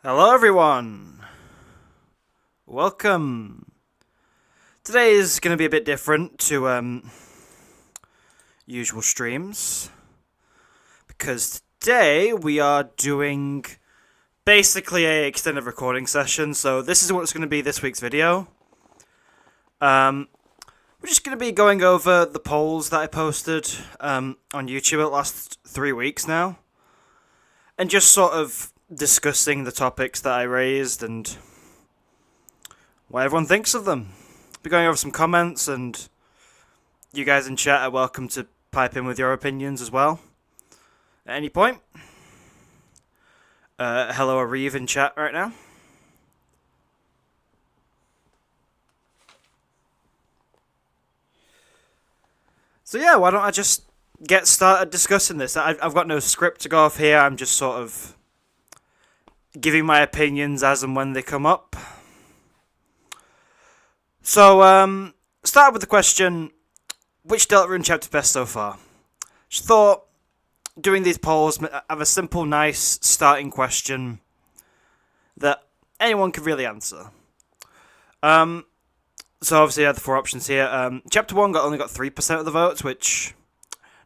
Hello everyone! Welcome! Today is going to be a bit different to usual streams, because today we are doing basically a extended recording session, so this is what's going to be this week's video. We're just going to be going over the polls that I posted on YouTube the last 3 weeks now, and just sort of discussing the topics that I raised and what everyone thinks of them. Be going over some comments, and you guys in chat are welcome to pipe in with your opinions as well at any point. Hello, Areve in chat right now. So yeah, why don't I just get started discussing this? I've got no script to go off here. I'm just sort of giving my opinions as and when they come up. So, start with the question, which Deltarune chapter best so far? Just thought, doing these polls, have a simple, nice starting question that anyone could really answer. So obviously I had the 4 options here. Chapter 1 only got 3% of the votes, which,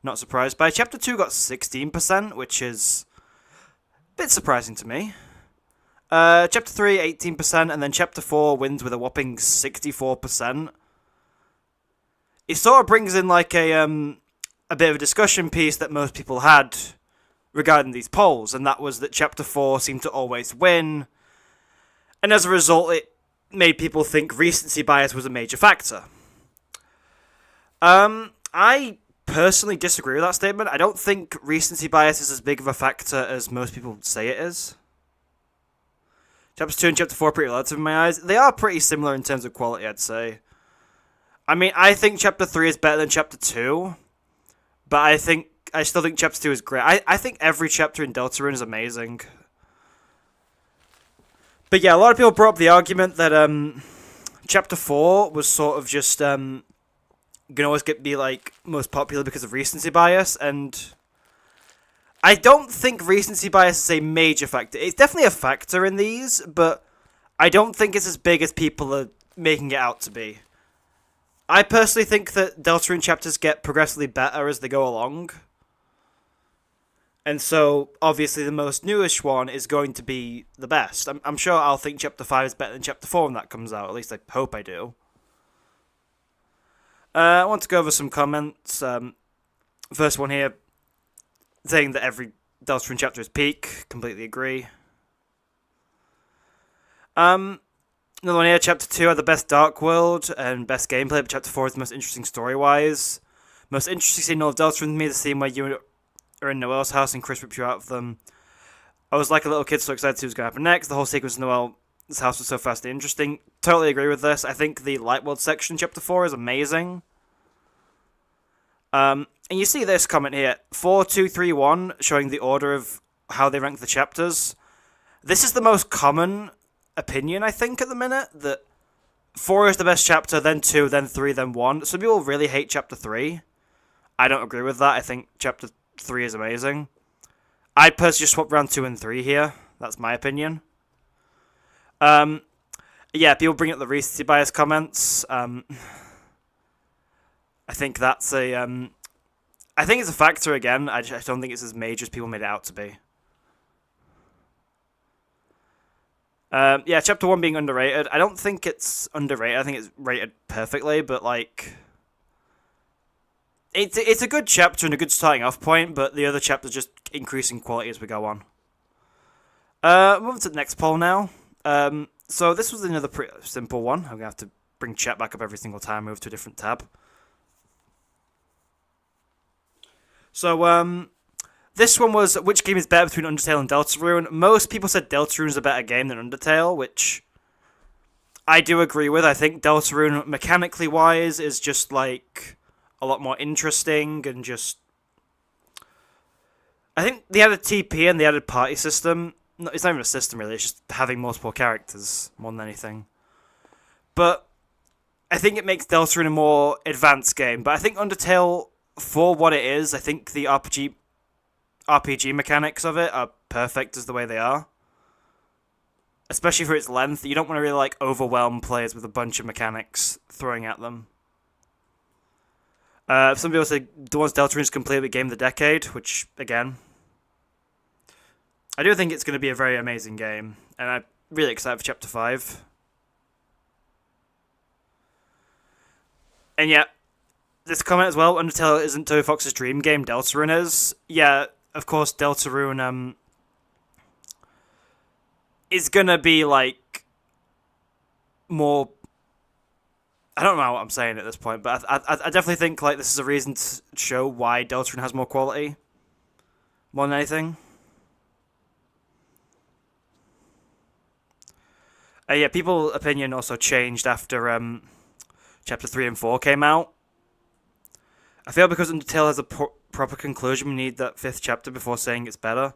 not surprised by. Chapter 2 got 16%, which is a bit surprising to me. Chapter 3, 18%, and then Chapter 4 wins with a whopping 64%. It sort of brings in like a bit of a discussion piece that most people had regarding these polls, and that was that Chapter 4 seemed to always win, and as a result it made people think recency bias was a major factor. I personally disagree with that statement. I don't think recency bias is as big of a factor as most people say it is. Chapter 2 and Chapter 4 are pretty relative in my eyes. They are pretty similar in terms of quality, I'd say. I mean, I think Chapter 3 is better than Chapter 2, but I still think Chapter 2 is great. I think every chapter in Deltarune is amazing. But yeah, a lot of people brought up the argument that Chapter 4 was sort of just gonna always be like most popular because of recency bias, and I don't think recency bias is a major factor. It's definitely a factor in these, but I don't think it's as big as people are making it out to be. I personally think that Deltarune chapters get progressively better as they go along. And so, obviously, the most newish one is going to be the best. I'm sure I'll think Chapter 5 is better than Chapter 4 when that comes out. At least I hope I do. I want to go over some comments. First one here, saying that every Deltarune chapter is peak. Completely agree. Another one here, Chapter 2 had the best Dark World and best gameplay, but Chapter 4 is the most interesting story-wise. Most interesting scene in all of Deltarune to me, the scene where you are in Noelle's house and Chris rips you out of them. I was like a little kid, so excited to see what's going to happen next. The whole sequence in Noelle's house was so fast and interesting. Totally agree with this. I think the Light World section in Chapter 4 is amazing. And you see this comment here, 4231, showing the order of how they rank the chapters. This is the most common opinion, I think, at the minute, that 4 is the best chapter, then 2, then 3, then 1. Some people really hate Chapter 3. I don't agree with that. I think Chapter 3 is amazing. I'd personally just swap around 2 and 3 here. That's my opinion. Yeah, people bring up the recency bias comments. I think that's I think it's a factor again. I don't think it's as major as people made it out to be. Yeah, Chapter 1 being underrated. I don't think it's underrated. I think it's rated perfectly, but like, it's a good chapter and a good starting off point, but the other chapters just increase in quality as we go on. Moving to the next poll now. So this was another pretty simple one. I'm going to have to bring chat back up every single time, move to a different tab. So, this one was, which game is better between Undertale and Deltarune? Most people said Deltarune is a better game than Undertale, which I do agree with. I think Deltarune, mechanically wise, is just like a lot more interesting and just, I think they added TP and they added party system. No, it's not even a system really, it's just having multiple characters more than anything. But I think it makes Deltarune a more advanced game. But I think Undertale, for what it is, I think the RPG mechanics of it are perfect as the way they are. especially for its length. You don't want to really like overwhelm players with a bunch of mechanics throwing at them. Some people say Dawn's Deltarune is completely game of the decade, which again, I do think it's going to be a very amazing game, and I'm really excited for Chapter 5. And yeah, this comment as well, Undertale isn't Toby Fox's dream game, Deltarune is. Yeah, of course, Deltarune is going to be like more... I don't know what I'm saying at this point, but I definitely think like this is a reason to show why Deltarune has more quality. More than anything. Yeah, people's opinion also changed after Chapter 3 and 4 came out. I feel because Undertale has a proper conclusion, we need that 5th chapter before saying it's better.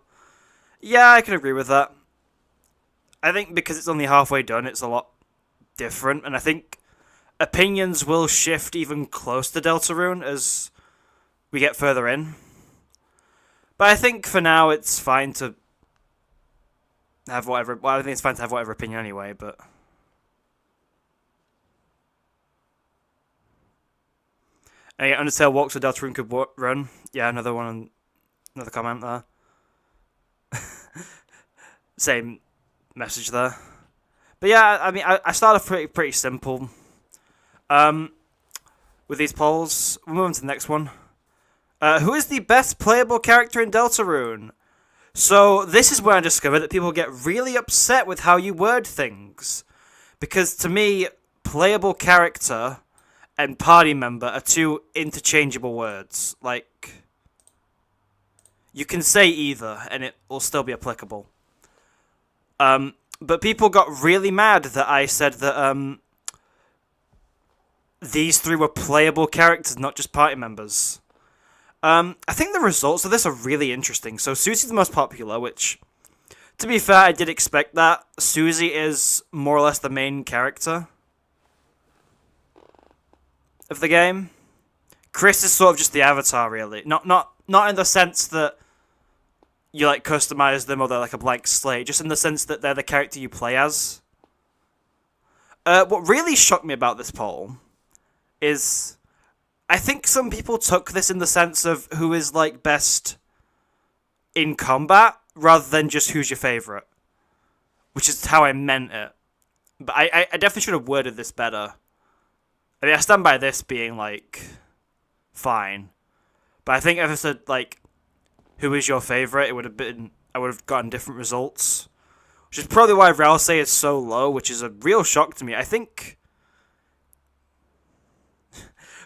Yeah, I can agree with that. I think because it's only halfway done, it's a lot different, and I think opinions will shift even close to Deltarune as we get further in. But I think for now it's fine to have whatever... Well, I think it's fine to have whatever opinion anyway, but... And yeah, Undertale walks so Deltarune could run. Yeah, another one, another comment there. Same message there. But yeah, I mean, I started pretty simple. With these polls, we'll move on to the next one. Who is the best playable character in Deltarune? So this is where I discovered that people get really upset with how you word things. Because to me, playable character and party member are two interchangeable words. Like, you can say either and it will still be applicable. But people got really mad that I said that these three were playable characters, not just party members. I think the results of this are really interesting. So Susie's the most popular, which, to be fair, I did expect that. Susie is more or less the main character of the game. Chris is sort of just the avatar, really. Not in the sense that you like customize them or they're like a blank slate, just in the sense that they're the character you play as. What really shocked me about this poll is I think some people took this in the sense of who is like best in combat rather than just who's your favorite, which is how I meant it. But I definitely should have worded this better. I mean, I stand by this being like fine, but I think if I said like who is your favorite, it would have been, I would have gotten different results, which is probably why Ralsei is so low, which is a real shock to me. I think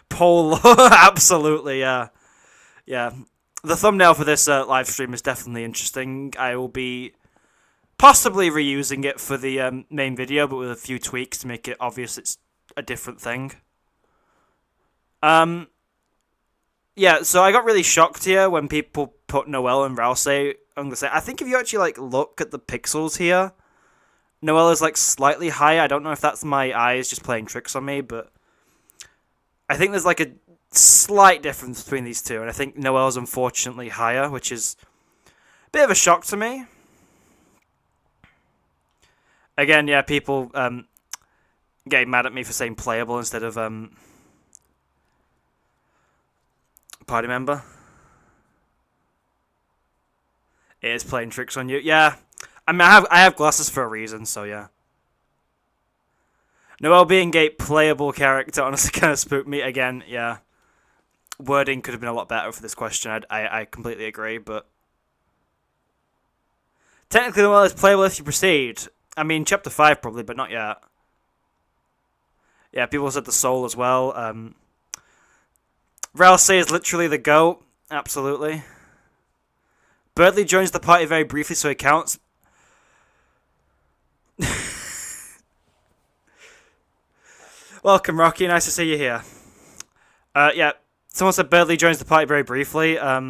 Polo, absolutely, yeah. The thumbnail for this live stream is definitely interesting. I will be possibly reusing it for the main video, but with a few tweaks to make it obvious it's a different thing. Yeah, so I got really shocked here when people put Noelle and Ralsei on the same. I think if you actually like look at the pixels here, Noelle is like slightly higher. I don't know if that's my eyes just playing tricks on me, but I think there's like a slight difference between these two, and I think Noelle's unfortunately higher, which is a bit of a shock to me. Again, yeah, people getting mad at me for saying playable instead of party member. It is playing tricks on you. Yeah, I mean, I have glasses for a reason, so yeah. Noelle being a playable character honestly kind of spooked me again. Yeah, wording could have been a lot better for this question. I completely agree, but technically Noelle is playable if you proceed. I mean, Chapter 5 probably, but not yet. Yeah, people said the soul as well. Ralsei is literally the GOAT. Absolutely. Berdly joins the party very briefly, so he counts. Welcome, Rocky. Nice to see you here. Yeah, someone said Berdly joins the party very briefly. I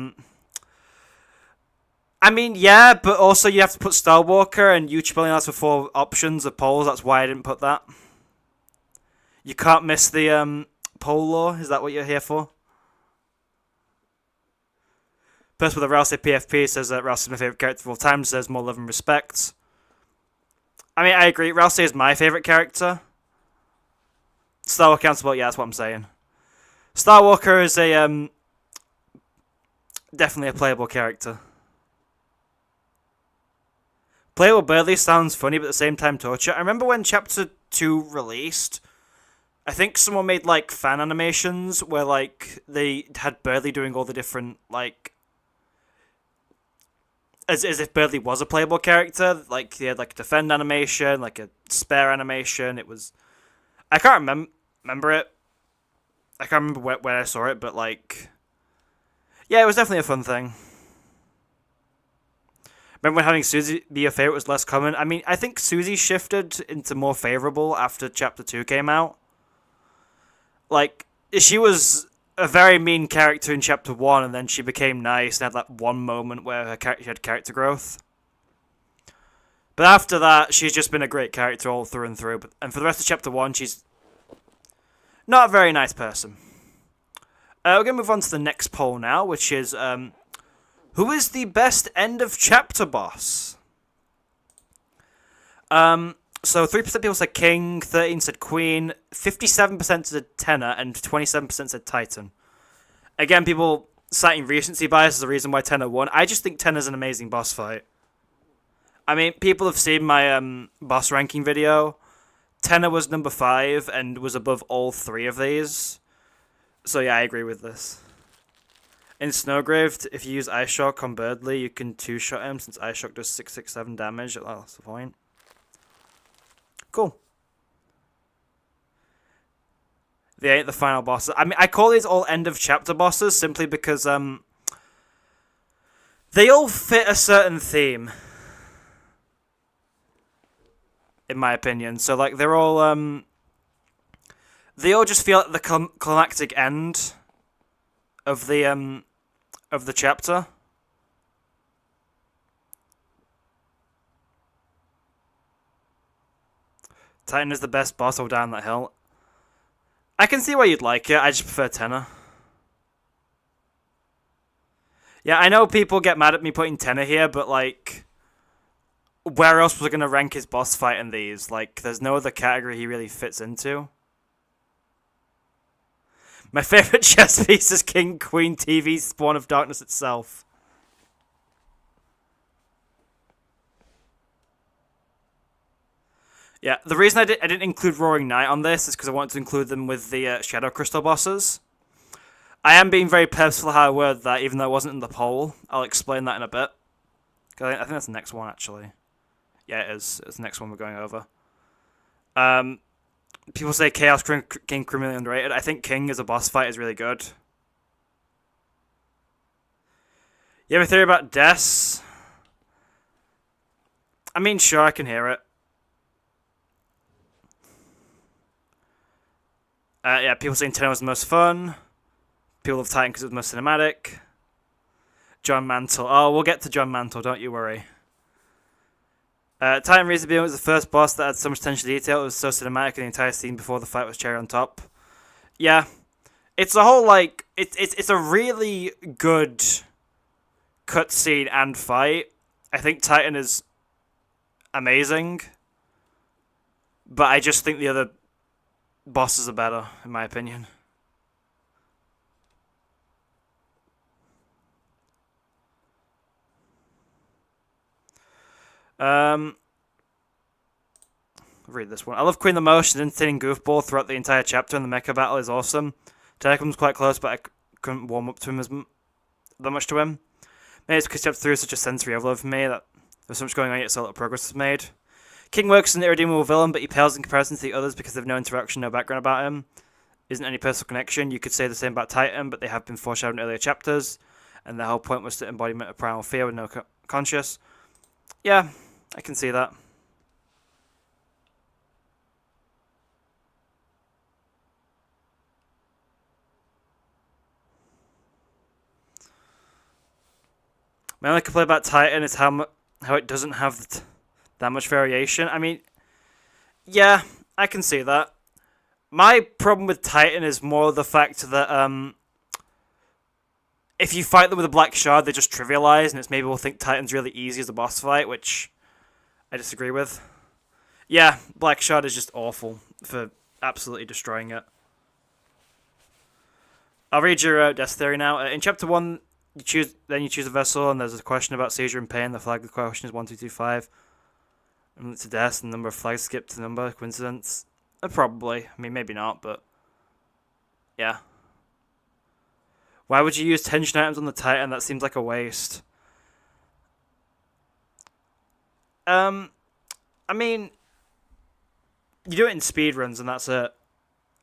mean, yeah, but also you have to put Starwalker and YouTube only asks for 4 options of polls. That's why I didn't put that. You can't miss the poll law. Is that what you're here for? Person with a Ralsei PFP says that Ralsei is my favourite character of all time, says more love and respect. I mean, I agree. Rousey is my favorite character. Star Counterpart, yeah, that's what I'm saying. Star Walker is a definitely a playable character. Playable Burley sounds funny, but at the same time torture. I remember when Chapter 2 released, I think someone made, like, fan animations where, like, they had Burley doing all the different, like... As if Burley was a playable character. Like, he had, like, a defend animation, like a spare animation. It was... I can't remember it. I can't remember where I saw it, but, like... Yeah, it was definitely a fun thing. Remember when having Susie be your favorite was less common? I mean, I think Susie shifted into more favorable after Chapter 2 came out. Like, she was a very mean character in Chapter 1, and then she became nice and had that one moment where she had character growth. But after that, she's just been a great character all through and through. And for the rest of Chapter 1, she's not a very nice person. We're going to move on to the next poll now, which is, who is the best end of chapter boss? So 3% people said King, 13% said Queen, 57% said Tenna, and 27% said Titan. Again, people citing recency bias as the reason why Tenna won. I just think Tenna's an amazing boss fight. I mean, people have seen my boss ranking video. Tenna was number 5 and was above all 3 of these. So yeah, I agree with this. In Snowgrave, if you use Ice Shock on Birdly, you can 2-shot him since Ice Shock does 667 damage. Oh, that's the point. Cool. They ain't the final bosses. I mean, I call these all end of chapter bosses simply because they all fit a certain theme, in my opinion. So like they're all they all just feel like the climactic end of the chapter. Titan is the best boss all down that hill. I can see why you'd like it. I just prefer Tenna. Yeah, I know people get mad at me putting Tenna here, but like, where else was I gonna rank his boss fight in these? Like, there's no other category he really fits into. My favorite chess piece is King Queen TV Spawn of Darkness itself. Yeah, the reason I didn't include Roaring Knight on this is because I wanted to include them with the Shadow Crystal bosses. I am being very purposeful how I word that, even though it wasn't in the poll. I'll explain that in a bit. I think that's the next one, actually. Yeah, it is. It's the next one we're going over. People say Chaos King criminally underrated. I think King as a boss fight is really good. You have a theory about Des? I mean, sure, I can hear it. Yeah, people saying Tenno was the most fun. People love Titan because it was most cinematic. John Mantle. Oh, we'll get to John Mantle, don't you worry. Titan Razor Beam was the first boss that had so much attention to detail. It was so cinematic in the entire scene before the fight was cherry on top. Yeah. It's a whole, like... It's a really good cutscene and fight. I think Titan is amazing. But I just think the other bosses are better, in my opinion. Read this one. I love Queen the most. She's an entertaining goofball throughout the entire chapter, and the mecha battle is awesome. Telekom's quite close, but I couldn't warm up to him that much to him. Maybe it's because chapter 3 is such a sensory overload for me that there's so much going on yet so little progress is made. King works as an irredeemable villain, but he pales in comparison to the others because they have no interaction, no background about him. Isn't any personal connection. You could say the same about Titan, but they have been foreshadowed in earlier chapters, and the whole point was the embodiment of primal fear with no conscious. Yeah, I can see that. My only complaint about Titan is how it doesn't have that much variation. I mean, yeah, I can see that. My problem with Titan is more the fact that if you fight them with a Black Shard, they just trivialize, and it's maybe we'll think Titan's really easy as a boss fight, which I disagree with. Yeah, Black Shard is just awful for absolutely destroying it. I'll read your death theory now. In chapter 1, you choose a vessel, and there's a question about seizure and pain. The flag of the question is 1225. And it's a death, and the number of flags skipped to number. Coincidence? Probably. I mean, maybe not, but yeah. Why would you use tension items on the Titan? That seems like a waste. I mean, you do it in speedruns, and that's it.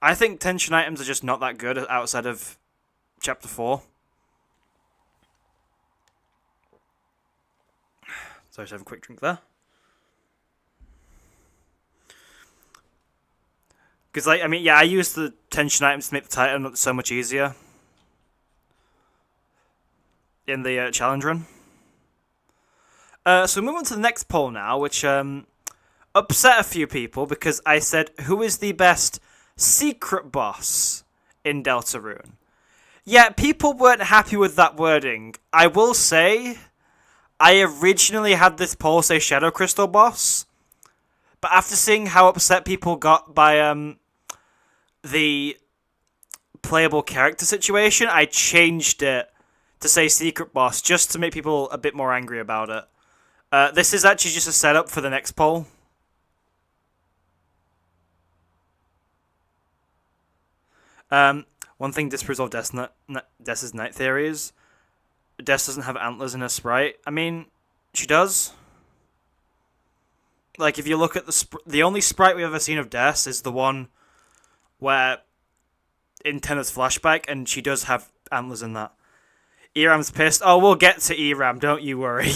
I think tension items are just not that good outside of chapter 4. Sorry, just have a quick drink there. Because, like, I mean, yeah, I use the tension items to make the Titan so much easier in the challenge run. So we move on to the next poll now, which upset a few people because I said, who is the best secret boss in Deltarune? Yeah, people weren't happy with that wording. I will say, I originally had this poll say Shadow Crystal boss, but after seeing how upset people got by the playable character situation, I changed it to say secret boss just to make people a bit more angry about it. This is actually just a setup for the next poll. One thing disproves all Dess's night theories. Dess doesn't have antlers in her sprite. I mean, she does. Like, if you look at the only sprite we've ever seen of Dess is the one where in Tenna's flashback, and she does have antlers in that. Eram's pissed. Oh, we'll get to Eram, don't you worry.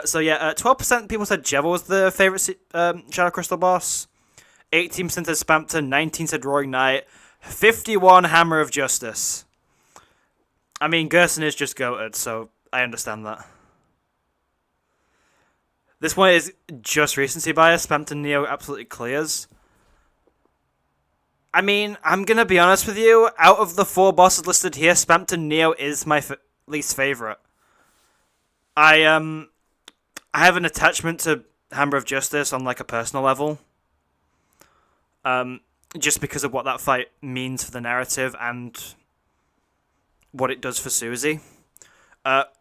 So yeah, 12% people said Jevil was the favourite Shadow Crystal boss. 18% said Spamton, 19% said Roaring Knight, 51% Hammer of Justice. I mean, Gerson is just goated, so I understand that. This one is just recency bias. Spamton Neo absolutely clears. I mean, I'm going to be honest with you. Out of the 4 bosses listed here, Spamton Neo is my least favourite. I have an attachment to Hammer of Justice on like a personal level. Just because of what that fight means for the narrative and what it does for Susie.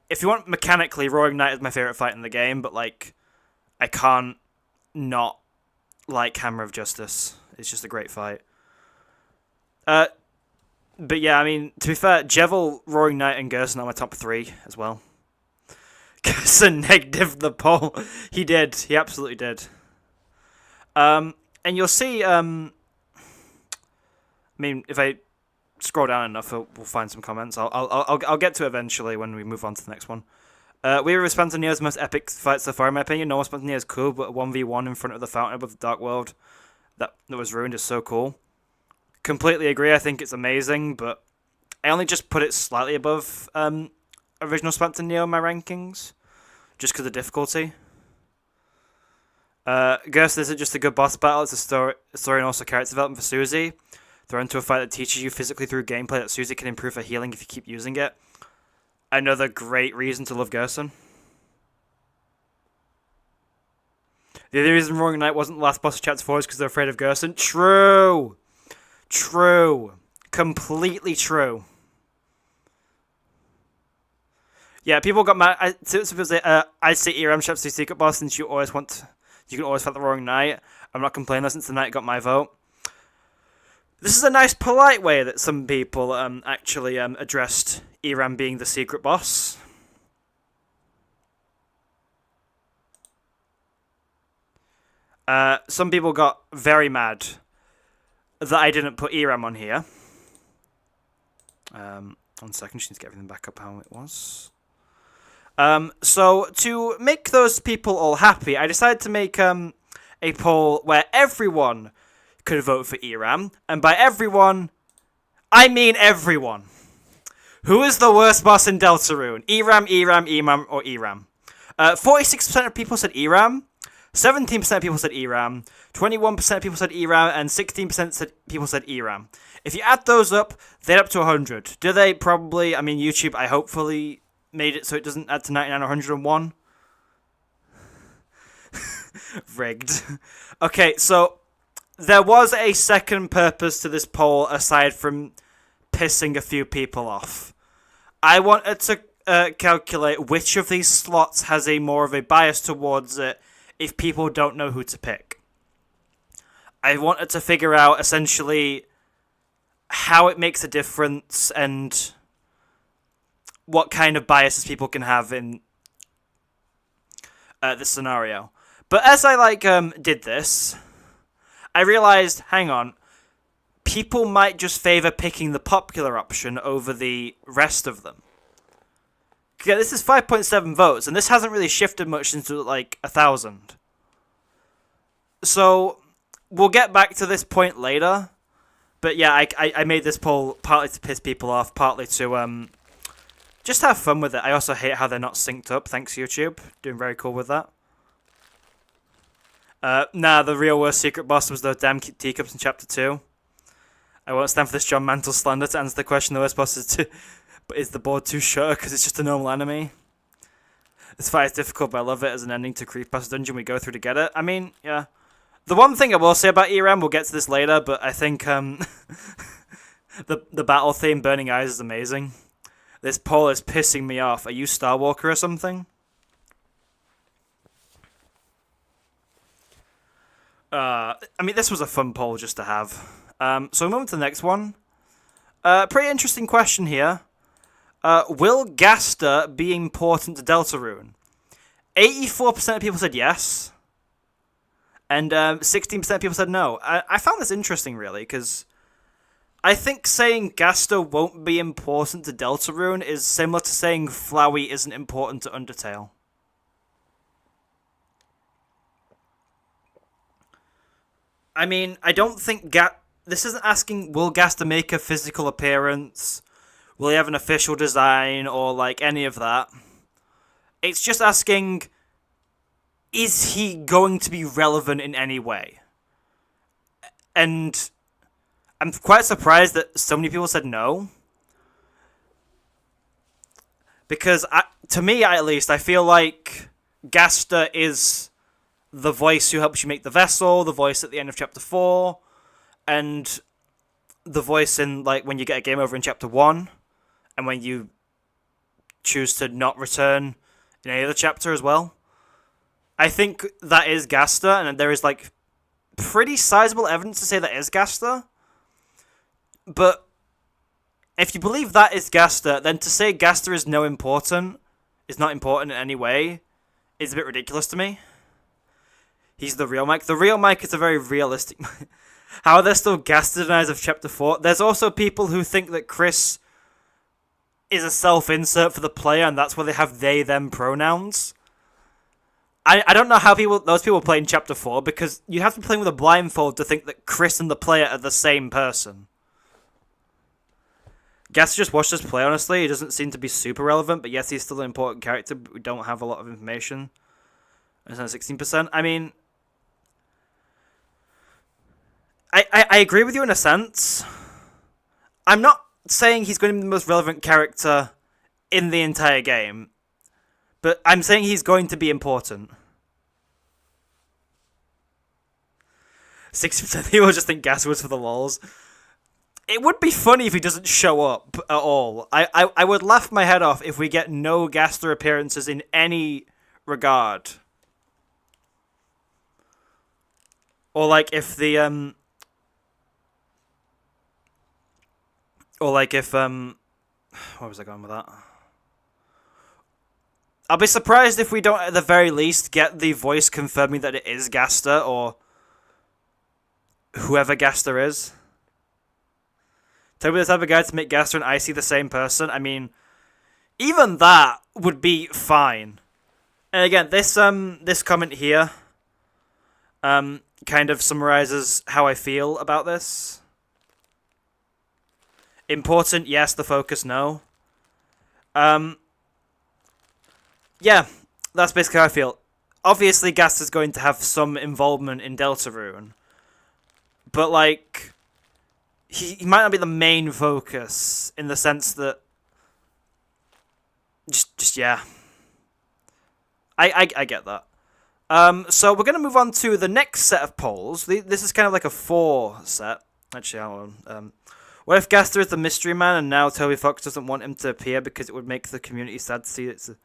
If you want mechanically, Roaring Knight is my favourite fight in the game, but like, I can't not like Hammer of Justice. It's just a great fight. But yeah, I mean, to be fair, Jevil, Roaring Knight, and Gerson are my top 3 as well. Gerson negative the poll. He did. He absolutely did. And you'll see, I mean, if I scroll down enough, we'll find some comments. I'll get to it eventually when we move on to the next one. We were Spontaneo's most epic fight so far, in my opinion. No Spontaneo is cool, but 1v1 in front of the fountain above the Dark World that was ruined is so cool. Completely agree. I think it's amazing, but I only just put it slightly above original Spontaneo in my rankings, just because of difficulty. Gerson isn't just a good boss battle, it's a story and also character development for Susie. Throw into a fight that teaches you physically through gameplay that Susie can improve her healing if you keep using it. Another great reason to love Gerson. The other reason Roaring Knight wasn't the last boss of Chapter 4 is because they're afraid of Gerson. True! True. Completely true. Yeah, people got mad. I say Eram Chapter 2 Secret Boss since you can always fight the Roaring Knight. I'm not complaining since the Knight got my vote. This is a nice, polite way that some people actually addressed Eram being the secret boss. Some people got very mad that I didn't put Eram on here. 1 second, just need to get everything back up how it was. So, to make those people all happy, I decided to make a poll where everyone could vote for Eram, and by everyone, I mean everyone. Who is the worst boss in Deltarune? Eram, or Eram? 46% of people said Eram, 17% of people said Eram, 21% of people said Eram, and 16% of people said Eram. If you add those up, they're up to 100. Do they? Probably. I mean, YouTube, I hopefully made it so it doesn't add to 99 or 101. Rigged. Okay, so there was a second purpose to this poll aside from pissing a few people off. I wanted to calculate which of these slots has a more of a bias towards it if people don't know who to pick. I wanted to figure out essentially how it makes a difference and what kind of biases people can have in this scenario. But as I did this, I realized, hang on, people might just favor picking the popular option over the rest of them. Yeah, this is 5.7 votes, and this hasn't really shifted much since 1,000. So we'll get back to this point later. But yeah, I made this poll partly to piss people off, partly to just have fun with it. I also hate how they're not synced up. Thanks, YouTube. Doing very cool with that. The real worst secret boss was those damn teacups in Chapter 2. I won't stand for this John Mantle slander. To answer the question, the worst boss is the board too short because it's just a normal enemy. This fight is difficult, but I love it as an ending to Creepypasta Dungeon we go through to get it. I mean, yeah. The one thing I will say about ERAM, we'll get to this later, but I think the battle theme, Burning Eyes, is amazing. This poll is pissing me off. Are you Star Walker or something? I mean, this was a fun poll just to have. So we'll move on to the next one. Pretty interesting question here. Will Gaster be important to Deltarune? 84% of people said yes. And 16% of people said no. I found this interesting, really, because I think saying Gaster won't be important to Deltarune is similar to saying Flowey isn't important to Undertale. I mean, I don't think this isn't asking, will Gaster make a physical appearance? Will he have an official design? Or, any of that. It's just asking, is he going to be relevant in any way? And I'm quite surprised that so many people said no. Because, to me at least, I feel like Gaster is the voice who helps you make the vessel, the voice at the end of Chapter 4, and the voice in, when you get a game over in Chapter 1, and when you choose to not return in any other chapter as well. I think that is Gaster, and there is, pretty sizable evidence to say that is Gaster. But if you believe that is Gaster, then to say Gaster is not important in any way, is a bit ridiculous to me. He's the real Mike. The real Mike is a very realistic How are there still Gaster deniers of Chapter 4? There's also people who think that Chris is a self-insert for the player, and that's why they have they-them pronouns. I don't know how those people play in Chapter 4, because you have to be playing with a blindfold to think that Chris and the player are the same person. Gaster just watched us play, honestly. He doesn't seem to be super relevant, but yes, he's still an important character, but we don't have a lot of information. It's only 16%. I mean, I agree with you in a sense. I'm not saying he's going to be the most relevant character in the entire game, but I'm saying he's going to be important. 60% of people just think Gaster was for the lols. It would be funny if he doesn't show up at all. I would laugh my head off if we get no Gaster appearances in any regard. Or if the where was I going with that? I'll be surprised if we don't, at the very least, get the voice confirming that it is Gaster, or whoever Gaster is. Tell me the type of guy to make Gaster and Icy the same person. I mean, even that would be fine. And again, this comment here kind of summarizes how I feel about this. Important, yes. The focus, no. Yeah, that's basically how I feel. Obviously, Gaster's going to have some involvement in Deltarune. But, he might not be the main focus, in the sense that... Just yeah. I get that. So we're going to move on to the next set of polls. This is kind of like a 4 set. Actually, hold on. What if Gaster is the mystery man and now Toby Fox doesn't want him to appear because it would make the community sad to see it's a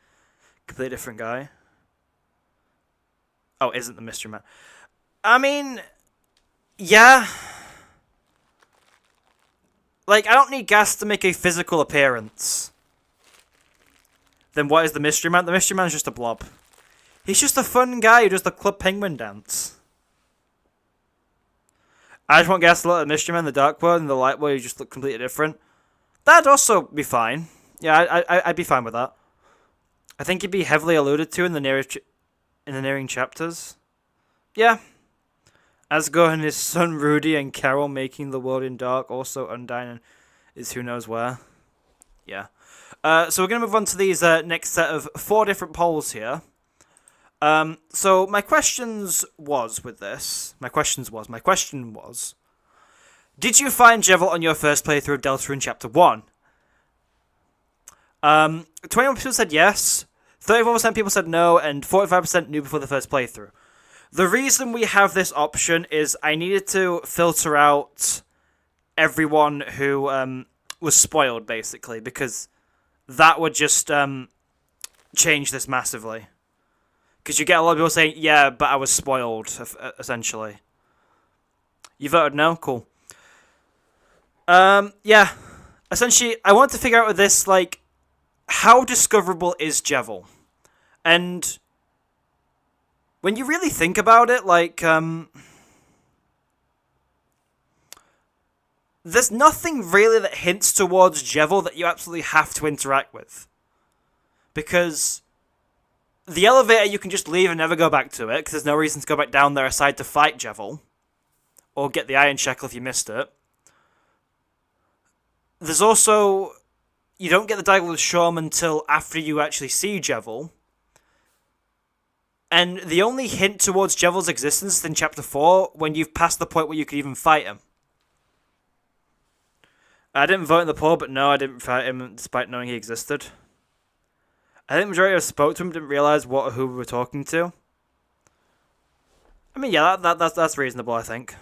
completely different guy? Oh, isn't the mystery man. I mean, yeah. Like, I don't need Gas to make a physical appearance. Then what is the mystery man? The mystery man is just a blob. He's just a fun guy who does the Club Penguin dance. I just want Gas to look at the mystery man, the dark world, and the light world, you just look completely different. That'd also be fine. Yeah, I'd be fine with that. I think he'd be heavily alluded to in the nearing chapters. Yeah. Asgore and his son Rudy and Carol making the world in dark, also Undyne is who knows where. Yeah. So we're going to move on to these next set of 4 different polls here. So my question was, did you find Jevil on your first playthrough of Deltarune Chapter 1? 21% people said yes, 34% people said no, and 45% knew before the first playthrough. The reason we have this option is I needed to filter out everyone who was spoiled, basically, because that would just change this massively. Because you get a lot of people saying, yeah, but I was spoiled, essentially. You voted no? Cool. Yeah. Essentially, I want to figure out with this, like, how discoverable is Jevil? And when you really think about it, like, there's nothing really that hints towards Jevil that you absolutely have to interact with. Because the elevator, you can just leave and never go back to it, because there's no reason to go back down there aside to fight Jevil. Or get the Iron Shekel if you missed it. There's also, you don't get the Dagglewood Shawm until after you actually see Jevil. And the only hint towards Jevil's existence is in Chapter 4, when you've passed the point where you could even fight him. I didn't vote in the poll, but no, I didn't fight him despite knowing he existed. I think the majority of us spoke to him didn't realise what or who we were talking to. I mean, yeah, that's reasonable, I think.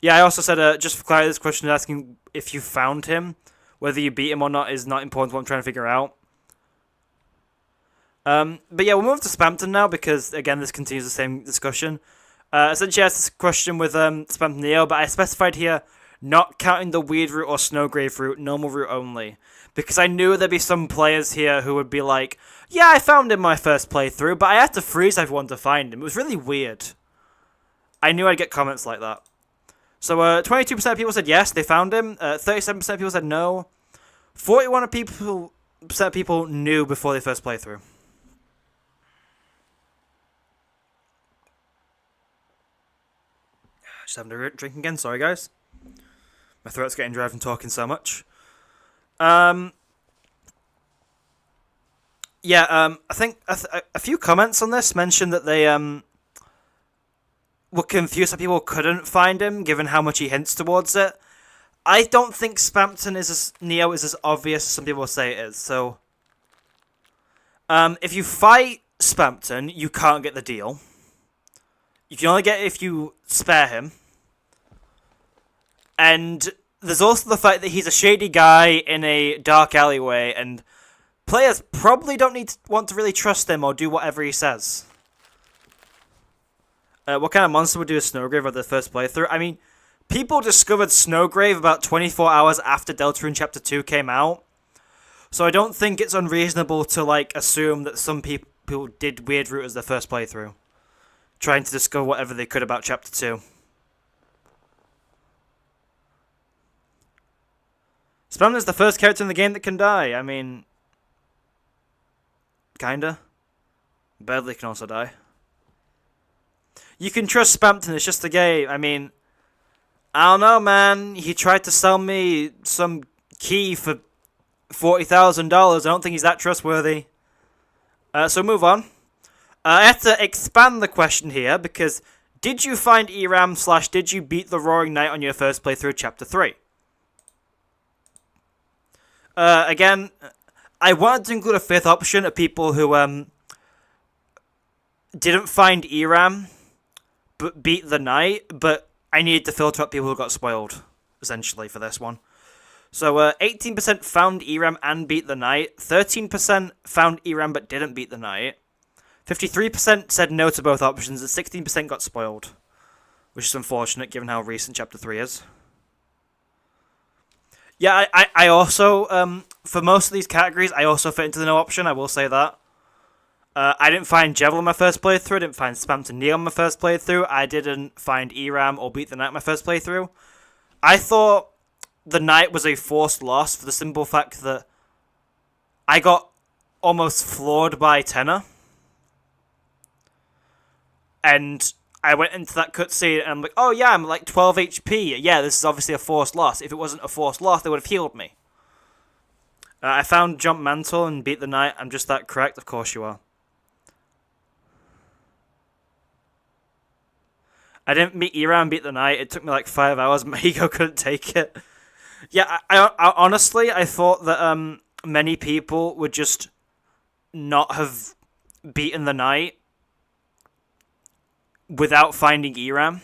Yeah, I also said, just for clarity, this question is asking if you found him. Whether you beat him or not is not important to what I'm trying to figure out. But yeah, we'll move to Spamton now, because, again, this continues the same discussion. Essentially, I asked this question with Spamton Neo, but I specified here, not counting the Weird Route or Snowgrave route, normal route only. Because I knew there'd be some players here who would be like, yeah, I found him my first playthrough, but I had to freeze everyone to find him. It was really weird. I knew I'd get comments like that. So 22% of people said yes, they found him. 37% of people said no. 41% of people knew before their first playthrough. Just having a drink again, sorry guys. My throat's getting dry from talking so much. I think a few comments on this mentioned that they were confused that people couldn't find him, given how much he hints towards it. I don't think Neo is as obvious as some people say it is, so if you fight Spamton, you can't get the deal. You can only get it if you spare him. And there's also the fact that he's a shady guy in a dark alleyway, and players probably don't want to really trust him or do whatever he says. What kind of monster would do a Snowgrave at the first playthrough? I mean, people discovered Snowgrave about 24 hours after Deltarune Chapter 2 came out. So I don't think it's unreasonable to, like, assume that some people did Weird Route as their first playthrough, trying to discover whatever they could about Chapter 2. Spamton is the first character in the game that can die. I mean, kinda. Badly can also die. You can trust Spamton, it's just a game. I mean, I don't know, man. He tried to sell me some key for $40,000. I don't think he's that trustworthy. So move on. I have to expand the question here, because did you find Eram / did you beat the Roaring Knight on your first playthrough of Chapter 3? Again, I wanted to include a fifth option of people who didn't find ERAM but beat the knight, but I needed to filter out people who got spoiled, essentially, for this one. So 18% found ERAM and beat the knight, 13% found ERAM but didn't beat the knight, 53% said no to both options, and 16% got spoiled, which is unfortunate given how recent Chapter 3 is. Yeah, I also, for most of these categories, I also fit into the no option, I will say that. I didn't find Jevil in my first playthrough, I didn't find Spam to Kneel in my first playthrough, I didn't find ERAM or Beat the Knight in my first playthrough. I thought the Knight was a forced loss for the simple fact that I got almost floored by Tenor. And I went into that cutscene and I'm like, oh yeah, I'm like 12 HP. Yeah, this is obviously a forced loss. If it wasn't a forced loss, they would have healed me. I found Jump Mantle and Beat the Knight. I'm just that correct? Of course you are. I didn't meet ERAM and Beat the Knight. It took me like 5 hours. My ego couldn't take it. Yeah, I honestly, I thought that many people would just not have beaten the Knight without finding ERAM.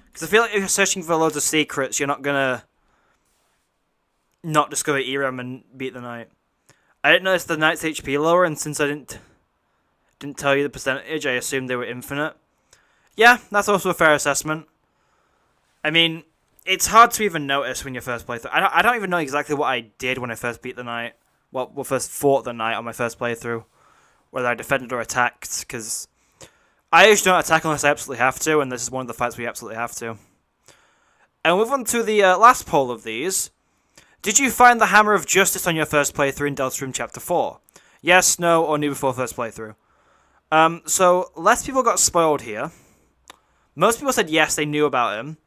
Because I feel like if you're searching for loads of secrets, you're not going to not discover ERAM and beat the Knight. I didn't notice the Knight's HP lower, and since I didn't tell you the percentage, I assumed they were infinite. Yeah, that's also a fair assessment. I mean, it's hard to even notice when you first play through. I don't even know exactly what I did when I first beat the Knight. Well, first fought the Knight on my first playthrough. Whether I defended or attacked, because I usually don't attack unless I absolutely have to, and this is one of the fights we absolutely have to. And we'll move on to the last poll of these. Did you find the Hammer of Justice on your first playthrough in Deltarune Chapter 4? Yes, no, or knew before first playthrough? So, less people got spoiled here. Most people said yes, they knew about him.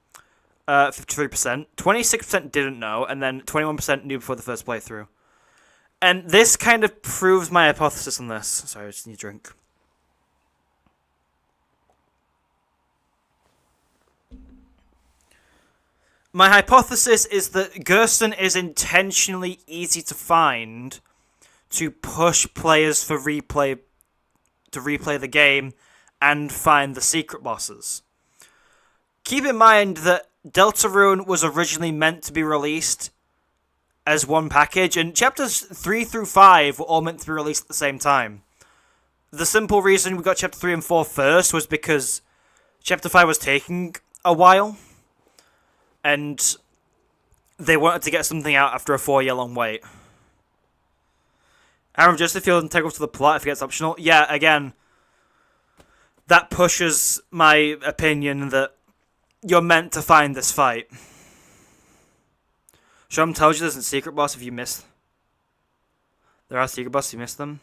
53%. 26% didn't know, and then 21% knew before the first playthrough. And this kind of proves my hypothesis on this. Sorry, I just need a drink. My hypothesis is that Gersten is intentionally easy to find to push players to replay the game and find the secret bosses. Keep in mind that Deltarune was originally meant to be released as one package, and chapters 3 through 5 were all meant to be released at the same time. The simple reason we got chapter 3 and 4 first was because chapter 5 was taking a while, and they wanted to get something out after a 4-year long wait. Hammer of Justice feels integral to the plot if it gets optional. Yeah, again, that pushes my opinion that you're meant to find this fight. Shom tells you there's a secret boss if you miss. There are secret bosses if you miss them.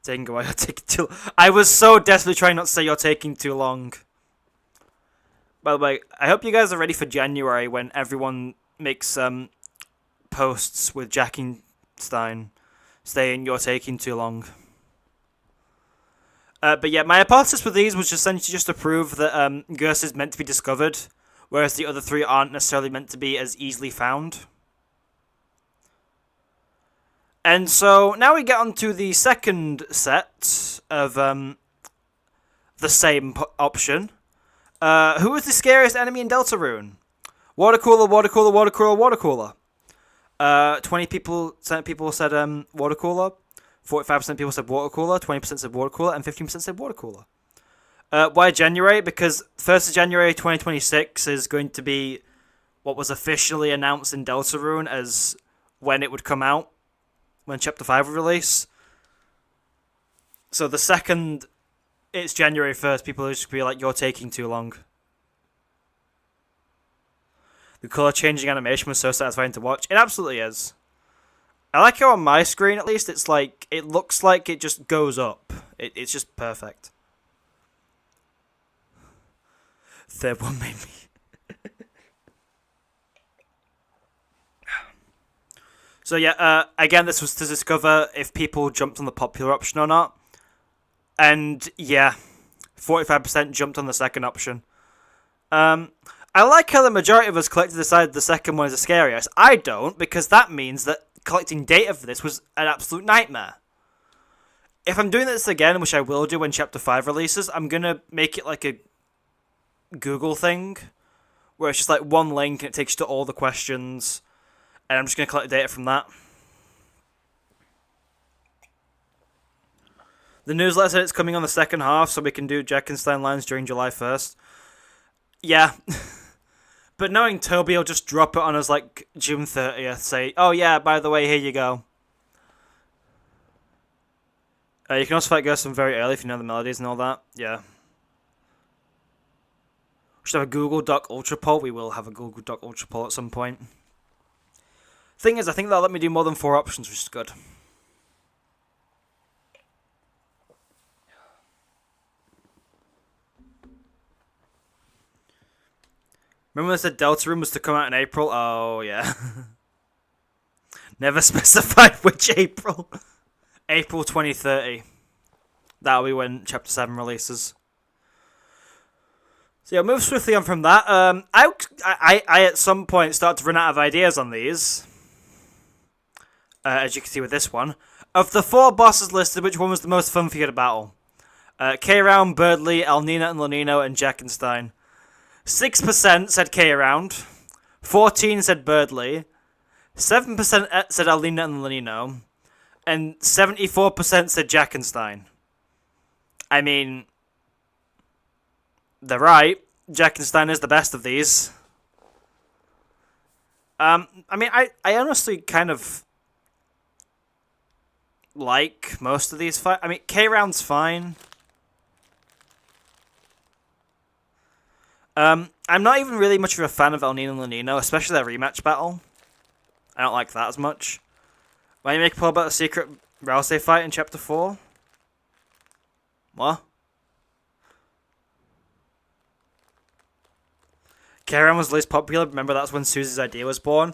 Taking a while, you're taking too. I was so desperately trying not to say you're taking too long. By the way, I hope you guys are ready for January when everyone makes posts with Jackenstein saying you're taking too long. But yeah, my hypothesis with these was essentially just to prove that Gerst is meant to be discovered, whereas the other three aren't necessarily meant to be as easily found. And so now we get on to the second set of the same option. Who is the scariest enemy in Deltarune? Water cooler, water cooler, water cooler, water cooler. 20% people said water cooler. 45% people said water cooler, 20% said water cooler, and 15% said water cooler. Why January? Because 1st of January 2026 is going to be what was officially announced in Deltarune as when it would come out, when Chapter 5 would release. So the second it's January 1st, people will just be like, you're taking too long. The colour changing animation was so satisfying to watch. It absolutely is. I like how on my screen, at least, it's like, it looks like it just goes up. It's just perfect. Third one made me. So yeah, again, this was to discover if people jumped on the popular option or not. And yeah, 45% jumped on the second option. I like how the majority of us collectively decided the second one is the scariest. I don't, because that means that collecting data for this was an absolute nightmare. If I'm doing this again, which I will do when Chapter 5 releases, I'm going to make it like a Google thing, where it's just like one link and it takes you to all the questions, and I'm just going to collect data from that. The newsletter said it's coming on the second half, so we can do Jackenstein lines during July 1st. Yeah. But knowing Toby will just drop it on us like June 30th, say, oh yeah, by the way, here you go. You can also fight Gerson very early if you know the melodies and all that. Yeah. We should have a Google Doc Ultra poll. We will have a Google Doc Ultra poll at some point. Thing is, I think that'll let me do more than 4 options, which is good. Remember when I said Deltarune was to come out in April? Oh, yeah. Never specified which April. April 2030. That'll be when Chapter 7 releases. So yeah, move swiftly on from that. I at some point start to run out of ideas on these. As you can see with this one. Of the 4 bosses listed, which one was the most fun for you to battle? K-Round, Birdly, Alnina and Lanino, and Jackenstein. 6% said K-Round. 14% said Birdly. 7% said Alnina and Lanino. And 74% said Jackenstein. I mean, they're right. Jackenstein is the best of these. I mean, I honestly kind of like most of these fights. I mean, K-Round's fine. I'm not even really much of a fan of Alnina and Lanino, especially their rematch battle. I don't like that as much. Why you make a poll about the secret Rousey fight in Chapter 4? What? K-Round was least popular. Remember, that's when Susie's idea was born.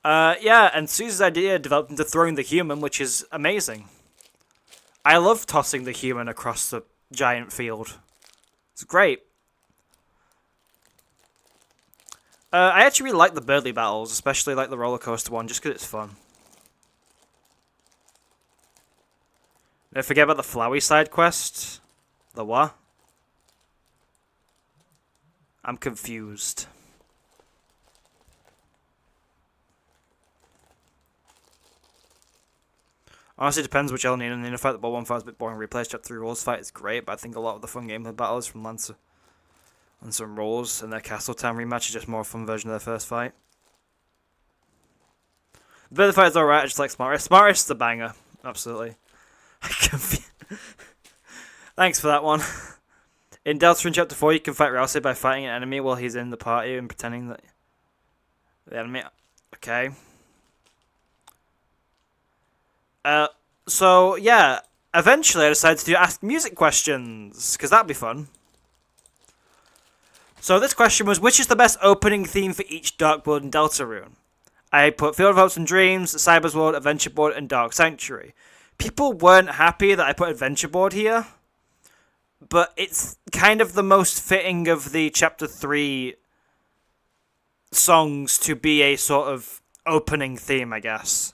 Yeah, and Susie's idea developed into throwing the human, which is amazing. I love tossing the human across the giant field. It's great. I actually really like the Birdly battles, especially like the roller coaster one, just because it's fun. Don't forget about the Flowey side quest. The what? I'm confused. Honestly, it depends which Alnina and Nina fight. The ball one fight is a bit boring. Replays Chapter 3 Rules fight is great, but I think a lot of the fun gameplay battles from Lancer and some Rolls and their Castletown rematch is just more a fun version of their first fight. The Birdly fight is alright, I just like Smartest. Smartest is a banger. Absolutely. Thanks for that one. In Deltarune Chapter 4, you can fight Rousey by fighting an enemy while he's in the party and pretending that the enemy... Okay. So, yeah. Eventually, I decided to do Ask Music questions, because that'd be fun. So, this question was, which is the best opening theme for each Dark World in Deltarune? I put Field of Hopes and Dreams, Cyber's World, Adventure Board, and Dark Sanctuary. People weren't happy that I put Adventure Board here, but it's kind of the most fitting of the Chapter 3 songs to be a sort of opening theme, I guess.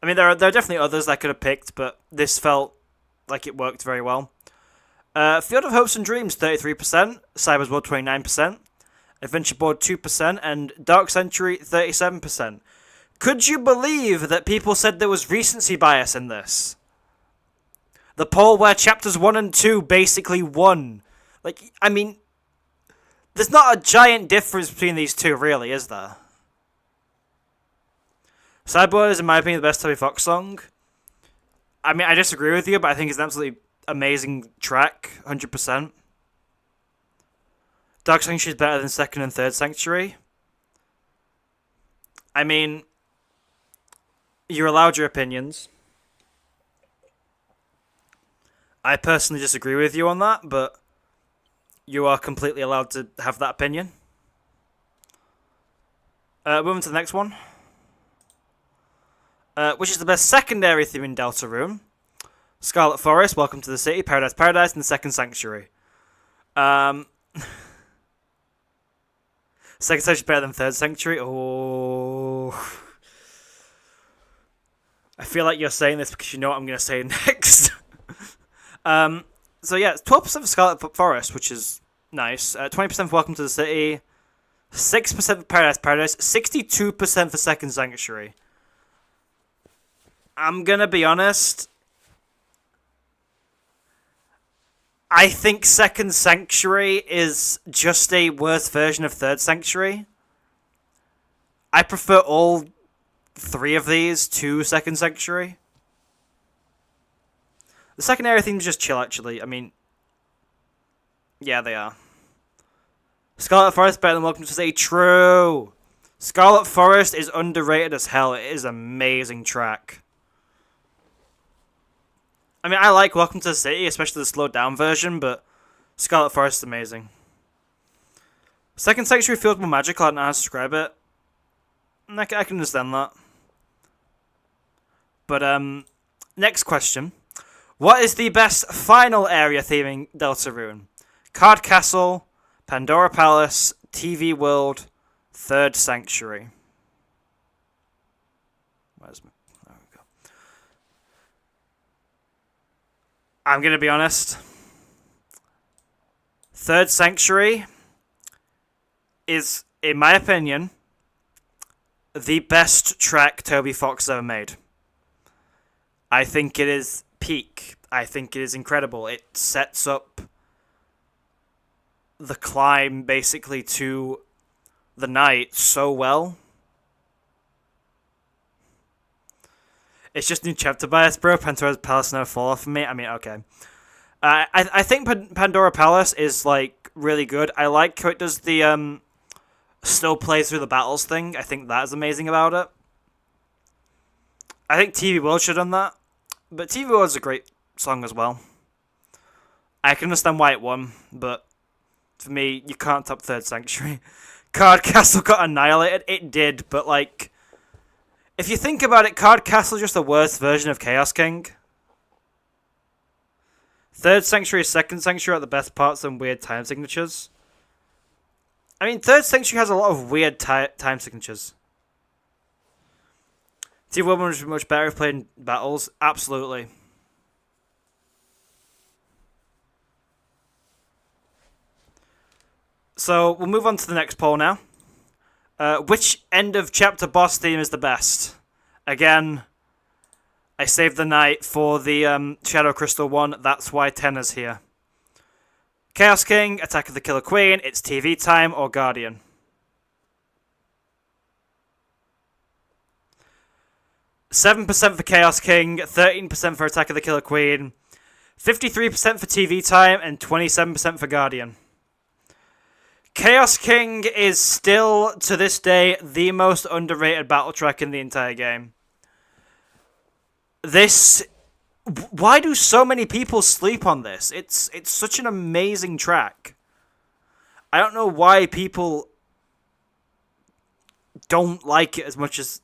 I mean, there are definitely others I could have picked, but this felt like it worked very well. Field of Hopes and Dreams, 33%, Cyber's World, 29%, Adventure Board, 2%, and Dark Sanctuary, 37%. Could you believe that people said there was recency bias in this? The poll where Chapters 1 and 2 basically won. Like, I mean, there's not a giant difference between these two, really, is there? Cyberboard is, in my opinion, the best Toby Fox song. I mean, I disagree with you, but I think it's an absolutely amazing track, 100%. Dark Sanctuary is better than second and third Sanctuary. I mean, you're allowed your opinions. I personally disagree with you on that, but you are completely allowed to have that opinion. Moving to the next one. Which is the best secondary theme in Deltarune? Scarlet Forest, Welcome to the City, Paradise Paradise, and the Second Sanctuary. Second Sanctuary is better than Third Sanctuary. Oh. Oh. I feel like you're saying this because you know what I'm going to say next. So yeah, it's 12% for Scarlet Forest, which is nice. 20% for Welcome to the City. 6% for Paradise Paradise. 62% for Second Sanctuary. I'm going to be honest. I think Second Sanctuary is just a worse version of Third Sanctuary. I prefer all three of these to Second Sanctuary. The secondary themes just chill, actually. I mean, yeah, they are. Scarlet Forest better than Welcome to the City. True. Scarlet Forest is underrated as hell. It is an amazing track. I mean, I like Welcome to the City, especially the slowed down version, but Scarlet Forest is amazing. Second Sanctuary feels more magical. I don't know how to describe it. I can understand that. But, next question. What is the best final area theming Deltarune? Card Castle, Pandora Palace, TV World, Third Sanctuary. Where's my... There we go. I'm going to be honest. Third Sanctuary is, in my opinion, the best track Toby Fox ever made. I think it is peak. I think it is incredible. It sets up the climb, basically, to the night so well. It's just new chapter bias, bro. Pandora's Palace never fall off for me. I mean, okay. I think Pandora Palace is, like, really good. I like how it does the, still play through the battles thing. I think that is amazing about it. I think TV World should have done that. But TV World is a great song as well. I can understand why it won, but for me, you can't top Third Sanctuary. Card Castle got annihilated. It did, but like, if you think about it, Card Castle is just the worst version of Chaos King. Third Sanctuary, Second Sanctuary are the best parts and weird time signatures. I mean, Third Sanctuary has a lot of weird time signatures. TV World was much better if played in battles. Absolutely. So, we'll move on to the next poll now. Which end of chapter boss theme is the best? Again, I saved the night for the Shadow Crystal one. That's why Tenna's here. Chaos King, Attack of the Killer Queen, It's TV Time, or Guardian? 7% for Chaos King, 13% for Attack of the Killer Queen, 53% for TV Time, and 27% for Guardian. Chaos King is still, to this day, the most underrated battle track in the entire game. This... Why do so many people sleep on this? It's such an amazing track. I don't know why people don't like it as much as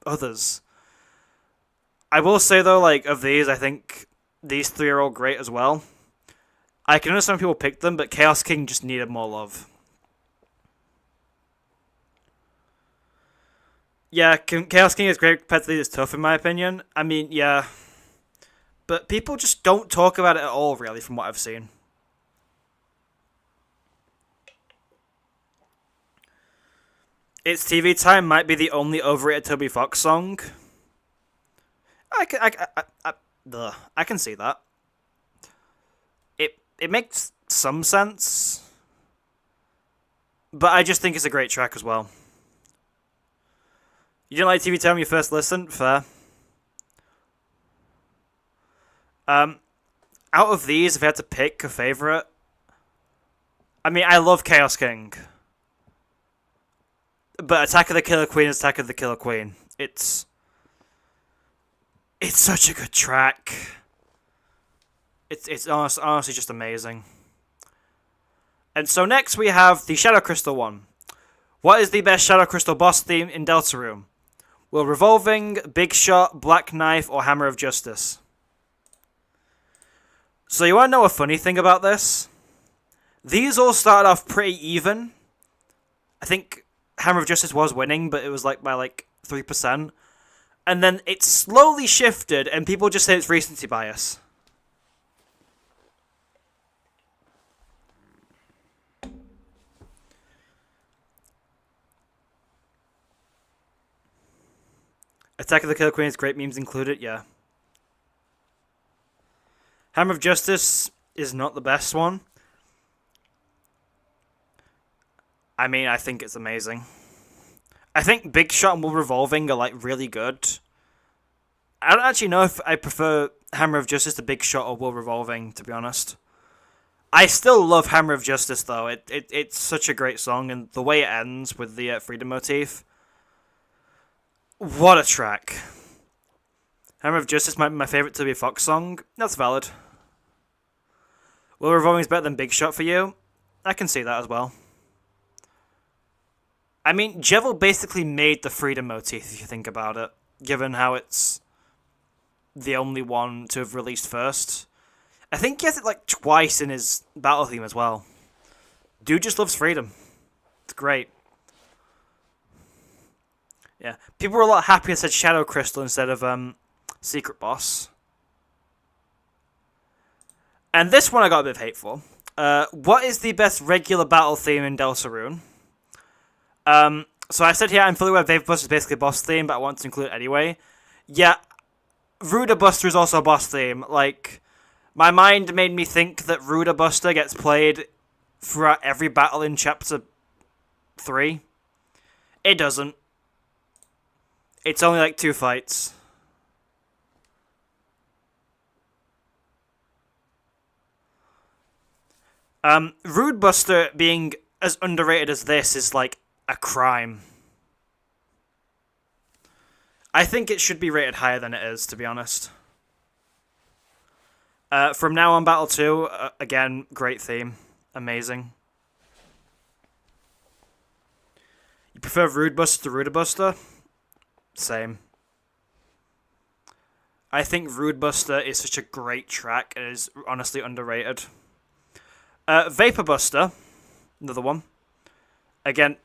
others. I will say, though, like, of these, I think these three are all great as well. I can understand people pick them, but Chaos King just needed more love. Yeah, Chaos King is great, competitively is tough in my opinion. I mean, yeah. But people just don't talk about it at all, really, from what I've seen. It's TV Time might be the only overrated Toby Fox song. I can see that. It makes some sense. But I just think it's a great track as well. You didn't like TV Time when you first listened? Fair. Out of these, if I had to pick a favourite... I mean, I love Chaos King. But Attack of the Killer Queen is Attack of the Killer Queen. It's such a good track. It's honestly just amazing. And so next we have the Shadow Crystal one. What is the best Shadow Crystal boss theme in Deltarune? Will Revolving, Big Shot, Black Knife, or Hammer of Justice? So you want to know a funny thing about this? These all started off pretty even. I think Hammer of Justice was winning, but it was like by like 3%. And then it slowly shifted, and people just say it's recency bias. Attack of the Killer Queen has great memes included, yeah. Hammer of Justice is not the best one. I mean, I think it's amazing. I think Big Shot and Will Revolving are, like, really good. I don't actually know if I prefer Hammer of Justice to Big Shot or Will Revolving, to be honest. I still love Hammer of Justice, though. It's such a great song, and the way it ends with the Freedom motif. What a track. Hammer of Justice might be my favourite Toby Fox song. That's valid. Will Revolving is better than Big Shot for you? I can see that as well. I mean, Jevil basically made the Freedom motif, if you think about it, given how it's the only one to have released first. I think he has it like twice in his battle theme as well. Dude just loves freedom. It's great. Yeah, people were a lot happier said Shadow Crystal instead of Secret Boss. And this one I got a bit of hate for. What is the best regular battle theme in Deltarune? So I said here I'm fully aware Vapor Buster is basically a boss theme, but I want to include it anyway. Yeah, Ruda Buster is also a boss theme. Like, my mind made me think that Ruda Buster gets played throughout every battle in Chapter 3. It doesn't. It's only like 2 fights. Rude Buster being as underrated as this is like a crime. I think it should be rated higher than it is, to be honest. From Now On Battle 2, again, great theme. Amazing. You prefer Rude Buster to Ruda Buster? Same. I think Rude Buster is such a great track. It is honestly underrated. Vapor Buster, another one. Again,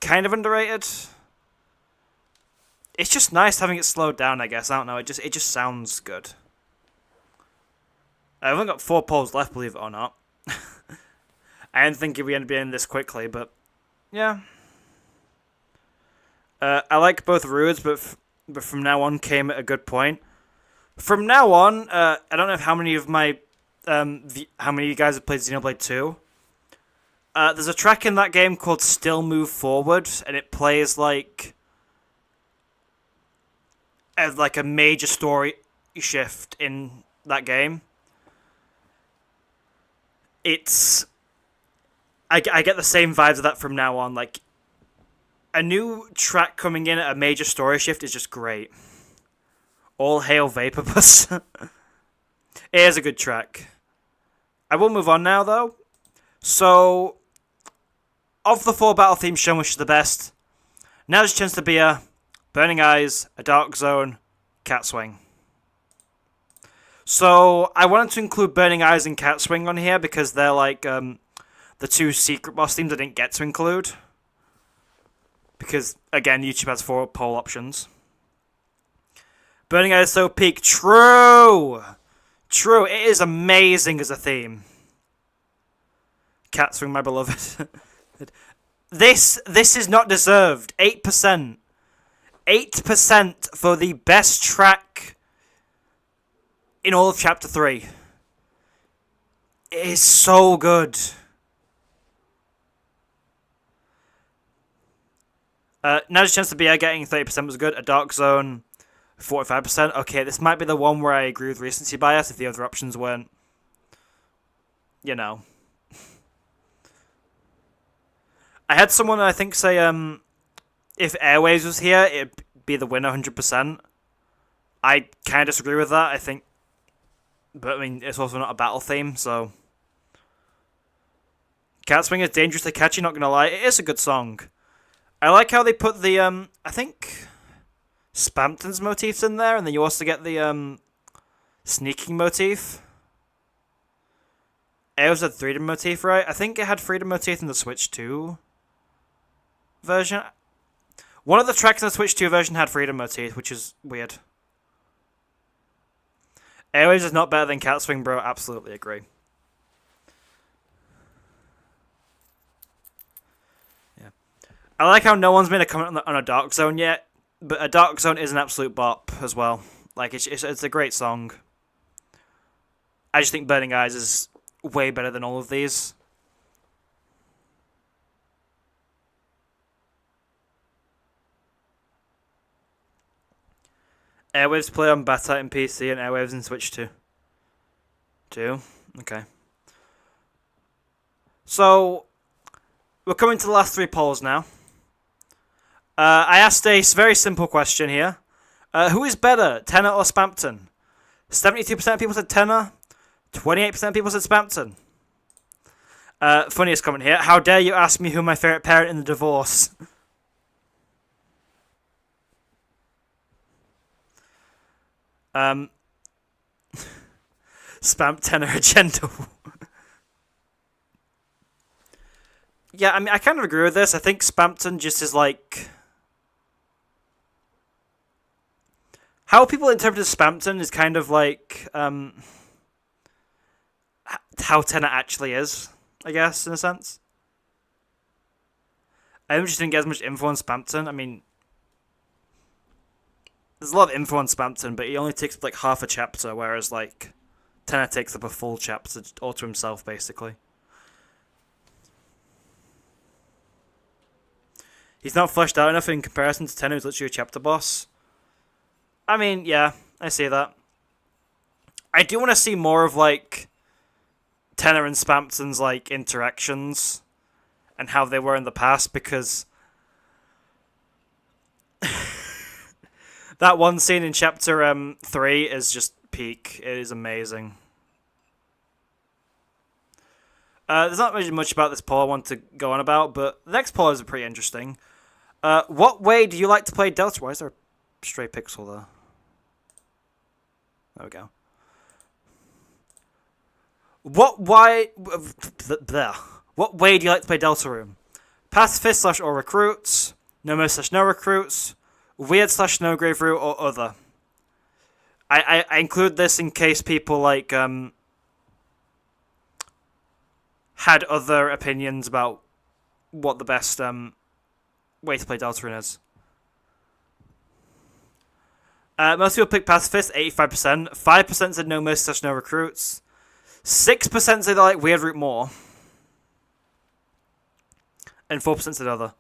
kind of underrated. It's just nice having it slowed down, I guess. I don't know. It just sounds good. I've only got 4 polls left, believe it or not. I didn't think we'd be in this quickly, but yeah. I like both Rudes, but From Now On came at a good point. From Now On, I don't know how many of my how many of you guys have played Xenoblade 2. There's a track in that game called Still Move Forward, and it plays like as like a major story shift in that game. I get the same vibes of that From Now On. Like, a new track coming in at a major story shift is just great. All hail Vapor Buster. It is a good track. I will move on now, though. So, of the 4 battle themes shown, which is the best? Now there's a chance to be a Burning Eyes, A Dark Zone, Cat Swing. So, I wanted to include Burning Eyes and Cat Swing on here because they're like the 2 secret boss themes I didn't get to include. Because, again, YouTube has 4 poll options. Burning Eyes So Peak. True! True, it is amazing as a theme. Cat Swing, my beloved. This is not deserved. 8%. 8% for the best track in all of Chapter 3. It is so good. Now's a chance to be getting 30% was good. A Dark Zone, 45%. Okay, this might be the one where I agree with recency bias if the other options weren't, you know. I had someone, I think, say, if Airwaves was here, it'd be the winner 100%. I kind of disagree with that, I think. But, I mean, it's also not a battle theme, so. Cat Swing is dangerously catchy, not gonna lie. It is a good song. I like how they put the, I think, Spamton's motifs in there, and then you also get the, sneaking motif. It was a Freedom motif, right? I think it had Freedom motif in the Switch too. version. One of the tracks in the Switch 2 version had Freedom motif, which is weird. Airwaves is not better than Cat Swing, bro. Absolutely agree. Yeah, I like how no one's made a comment on a Dark Zone yet, but a Dark Zone is an absolute bop as well. Like it's a great song. I just think Burning Eyes is way better than all of these. Airwaves play on beta in PC and Airwaves in Switch 2. Okay. So, we're coming to the last three polls now. I asked a very simple question here. Who is better, Tenor or Spampton? 72% of people said Tenor. 28% of people said Spampton. Funniest comment here. How dare you ask me who my favourite parent in the divorce? Spam Tenor agenda. Yeah, I mean, I kind of agree with this. I think Spampton just is like... How people interpret Spampton is kind of like... how Tenor actually is, I guess, in a sense. I just didn't get as much info on Spampton. I mean... There's a lot of info on Spampton, but he only takes up like half a chapter, whereas like Tenor takes up a full chapter all to himself, basically. He's not fleshed out enough in comparison to Tenor, who's literally a chapter boss. I mean, yeah, I see that. I do want to see more of like Tenor and Spampton's like interactions and how they were in the past, because that one scene in chapter 3 is just peak. It is amazing. There's not really much about this poll I want to go on about, but the next poll is pretty interesting. What way do you like to play Delta? Why is there a stray pixel there? There we go. What way do you like to play Deltarune? Pacifist / all recruits, no most / no recruits, weird / no grave route, or other. I include this in case people like had other opinions about what the best way to play Deltarune is. Most people pick Pacifist, 85%. 5% said no mercy / no recruits. 6% said they like weird route more. And 4% said other.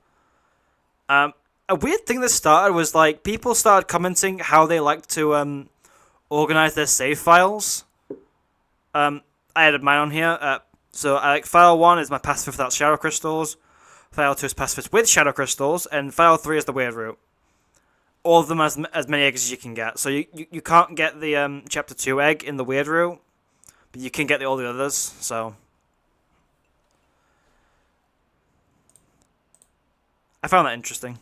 A weird thing that started was like people started commenting how they like to organize their save files. I added mine on here. So I like file 1 is my pacifist without shadow crystals. File 2 is pacifist with shadow crystals, and file 3 is the weird route. All of them as many eggs as you can get. So you can't get the chapter 2 egg in the weird route, but you can get all the others. So I found that interesting.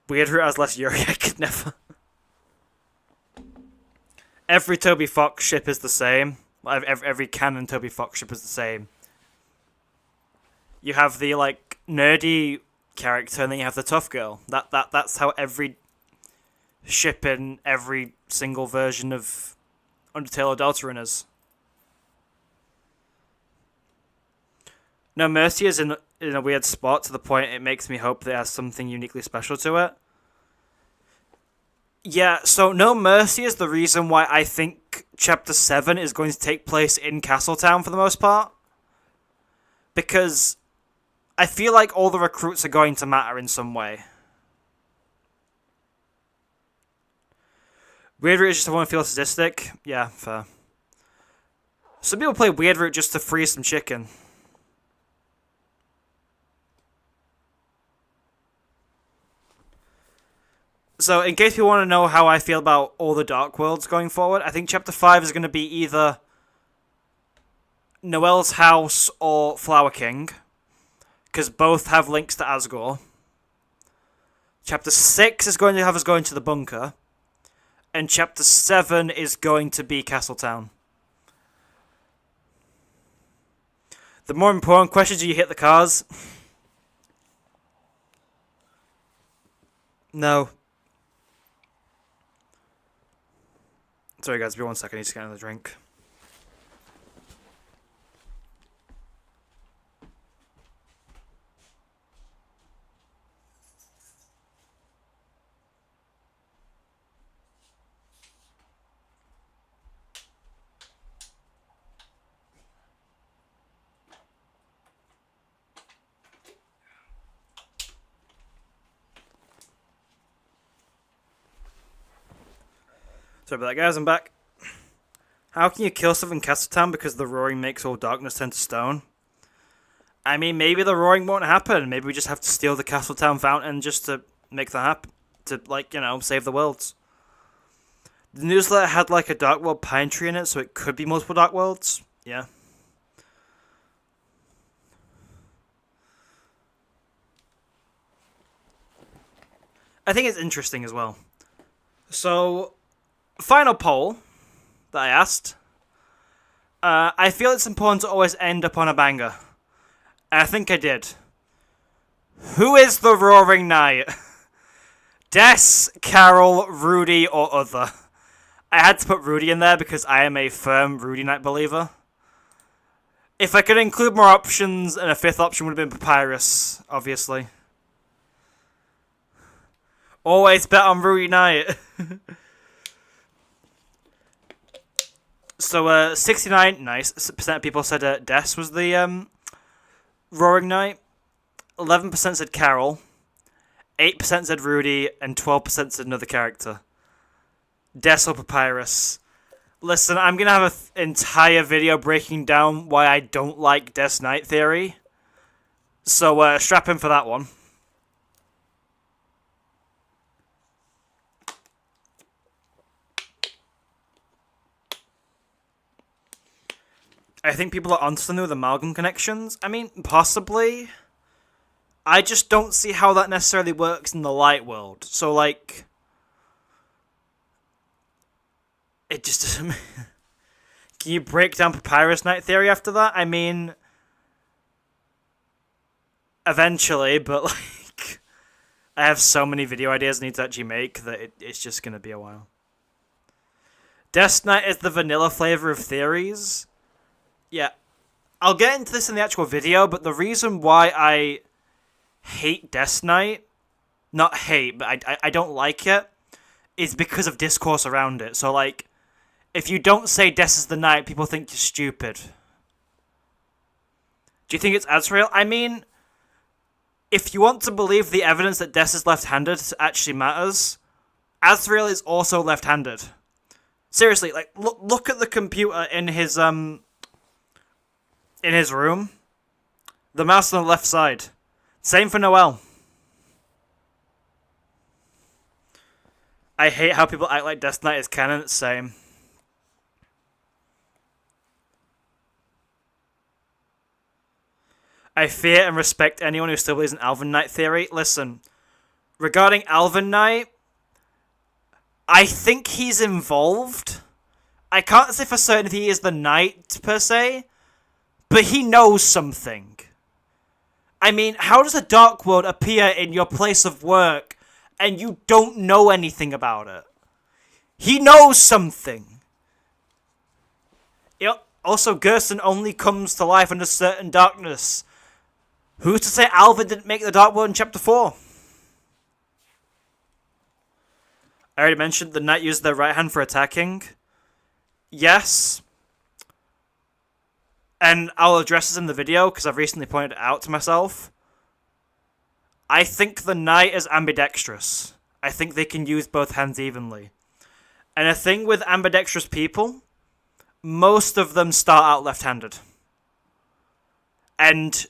Weird route has less Yuri. I could never. Every Toby Fox ship is the same. Every canon Toby Fox ship is the same. You have the like nerdy character, and then you have the tough girl. That's how every ship in every single version of Undertale or Deltarune is. No Mercy is in a weird spot to the point it makes me hope that it has something uniquely special to it. Yeah, so No Mercy is the reason why I think Chapter 7 is going to take place in Castletown for the most part. Because I feel like all the recruits are going to matter in some way. Weird Route is just I want to feel sadistic. Yeah, fair. Some people play Weird Route just to freeze some chicken. So, in case you want to know how I feel about all the Dark Worlds going forward, I think Chapter 5 is going to be either Noelle's House or Flower King, because both have links to Asgore. Chapter 6 is going to have us going to the bunker, and Chapter 7 is going to be Castletown. The more important question, do you hit the cars? No. Sorry guys, be 1 second, I need to get another drink. Sorry about that, guys, I'm back. How can you kill stuff in Castletown because the roaring makes all darkness turn to stone? I mean, maybe the roaring won't happen. Maybe we just have to steal the Castletown fountain just to make that happen. To, like, you know, save the worlds. The newsletter had, like, a Dark World pine tree in it, so it could be multiple Dark Worlds. Yeah. I think it's interesting as well. So, final poll that I asked. I feel it's important to always end up on a banger. And I think I did. Who is the Roaring Knight? Des, Carol, Rudy, or other? I had to put Rudy in there because I am a firm Rudy Knight believer. If I could include more options, and a fifth option would have been Papyrus, obviously. Always bet on Rudy Knight. So, 69, nice, percent of people said Des was the Roaring Knight. 11% said Carol. 8% said Rudy, and 12% said another character. Des or Papyrus. Listen, I'm going to have an entire video breaking down why I don't like Des Knight theory. So, strap in for that one. I think people are onto something with amalgam connections. I mean, possibly. I just don't see how that necessarily works in the light world. So, like, it just doesn't... Can you break down Papyrus Knight theory after that? I mean, eventually, but, like, I have so many video ideas I need to actually make that it's just going to be a while. Des Knight is the vanilla flavor of theories. Yeah, I'll get into this in the actual video, but the reason why I hate Des Knight, not hate, but I don't like it, is because of discourse around it. So, like, if you don't say Des is the Knight, people think you're stupid. Do you think it's Azrael? I mean, if you want to believe the evidence that Des is left-handed actually matters, Azrael is also left-handed. Seriously, like, look at the computer in his room. The mouse on the left side. Same for Noel. I hate how people act like Des Knight is canon. It's same. I fear and respect anyone who still believes in Alvin Knight theory. Listen, regarding Alvin Knight, I think he's involved. I can't say for certain if he is the Knight, per se, but he knows something. I mean, how does a Dark World appear in your place of work and you don't know anything about it? He knows something. Yep. Also, Gerson only comes to life under certain darkness. Who's to say Alvin didn't make the Dark World in Chapter 4? I already mentioned the Knight used their right hand for attacking. Yes. And I'll address this in the video, because I've recently pointed it out to myself. I think the Knight is ambidextrous. I think they can use both hands evenly. And a thing with ambidextrous people, most of them start out left-handed. And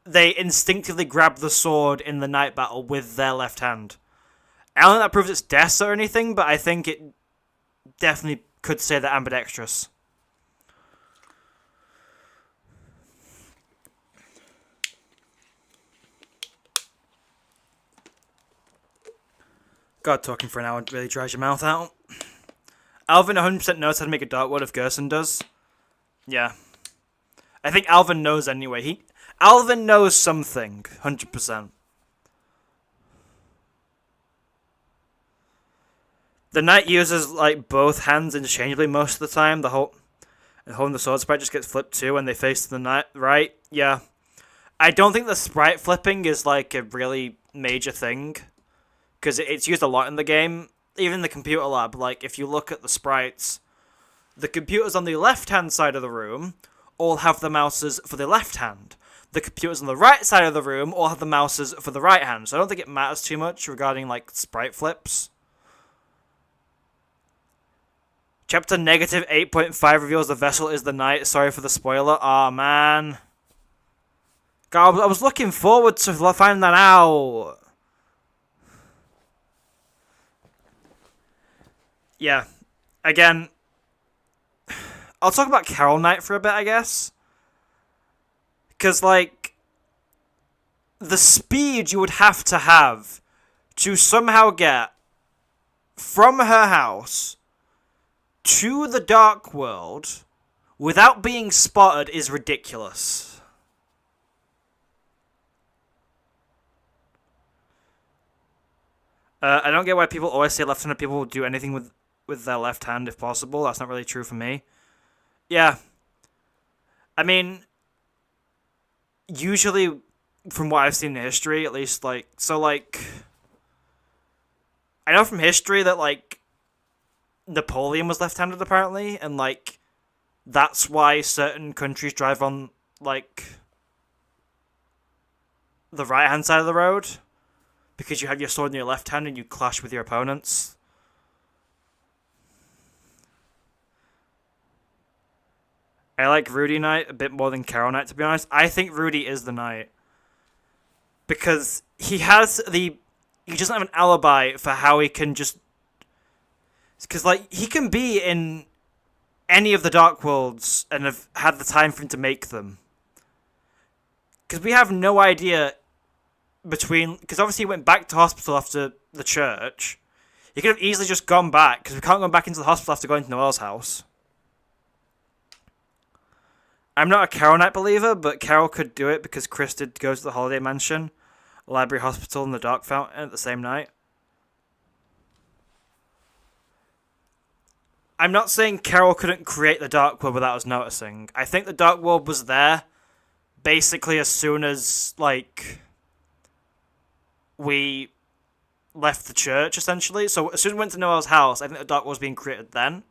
they instinctively grab the sword in the Knight battle with their left hand. I don't think that proves it's Des or anything, but I think it definitely could say they're ambidextrous. God, talking for an hour really dries your mouth out. Alvin 100% knows how to make a Dark World if Gerson does. Yeah. I think Alvin knows anyway. Alvin knows something, 100%. The knight uses like both hands interchangeably most of the time. Holding the sword sprite just gets flipped too when they face the knight. Right? Yeah. I don't think the sprite flipping is like a really major thing, because it's used a lot in the game. Even in the computer lab, like if you look at the sprites, the computers on the left-hand side of the room all have the mouses for the left hand. The computers on the right side of the room all have the mouses for the right hand. So I don't think it matters too much regarding like sprite flips. Chapter negative 8.5 reveals the vessel is the knight. Sorry for the spoiler. Aw, man. God, I was looking forward to finding that out. Yeah. Again, I'll talk about Carol Knight for a bit, I guess. Because, like, the speed you would have to somehow get from her house to the Dark World without being spotted is ridiculous. I don't get why people always say left-handed people will do anything with their left hand if possible. That's not really true for me. Yeah. I mean, usually, from what I've seen in history, at least, like, so, like, I know from history that, like, Napoleon was left-handed, apparently, and, like, that's why certain countries drive on, like, the right-hand side of the road, because you have your sword in your left hand and you clash with your opponents. I like Rudy Knight a bit more than Carol Knight, to be honest. I think Rudy is the knight, because he doesn't have an alibi for how he can just... Because, like, he can be in any of the Dark Worlds and have had the time for him to make them. Because we have no idea because obviously he went back to hospital after the church. He could have easily just gone back, because we can't go back into the hospital after going to Noel's house. I'm not a Carol Knight believer, but Carol could do it because Chris did go to the Holiday Mansion, Library Hospital, and the Dark Fountain at the same night. I'm not saying Carol couldn't create the Dark World without us noticing. I think the Dark World was there basically as soon as, like, we left the church, essentially. So as soon as we went to Noel's house, I think the Dark World was being created then.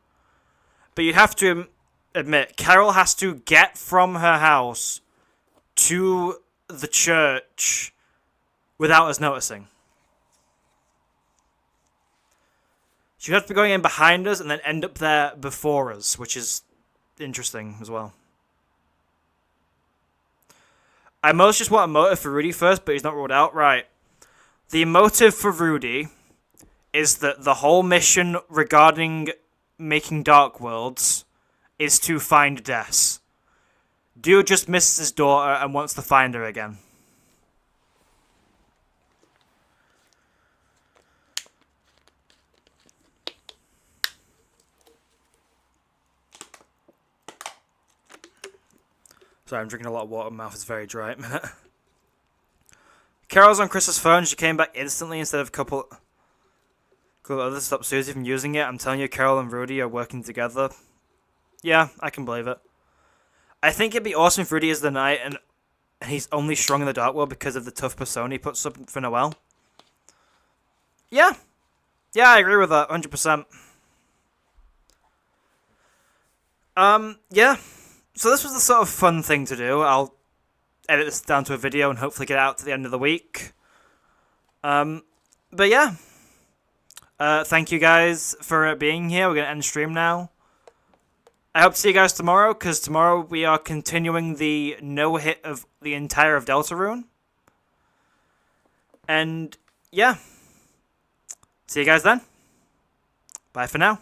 But you have to admit, Carol has to get from her house to the church without us noticing. She would have to be going in behind us and then end up there before us, which is interesting as well. I most just want a motive for Rudy first, but he's not ruled out. Right. The motive for Rudy is that the whole mission regarding making Dark Worlds is to find Des. Dude just misses his daughter and wants to find her again. Sorry, I'm drinking a lot of water. My mouth is very dry at the minute. Carol's on Chris's phone. She came back instantly instead of a couple of others. Stop Susie from using it. I'm telling you, Carol and Rudy are working together. Yeah, I can believe it. I think it'd be awesome if Rudy is the knight and he's only strong in the Dark World because of the tough persona he puts up for Noel. Yeah. Yeah, I agree with that, 100%. Yeah. So this was the sort of fun thing to do. I'll edit this down to a video and hopefully get it out to the end of the week. But yeah. Thank you guys for being here. We're going to end stream now. I hope to see you guys tomorrow, because tomorrow we are continuing the no-hit of the entire of Deltarune. And, yeah. See you guys then. Bye for now.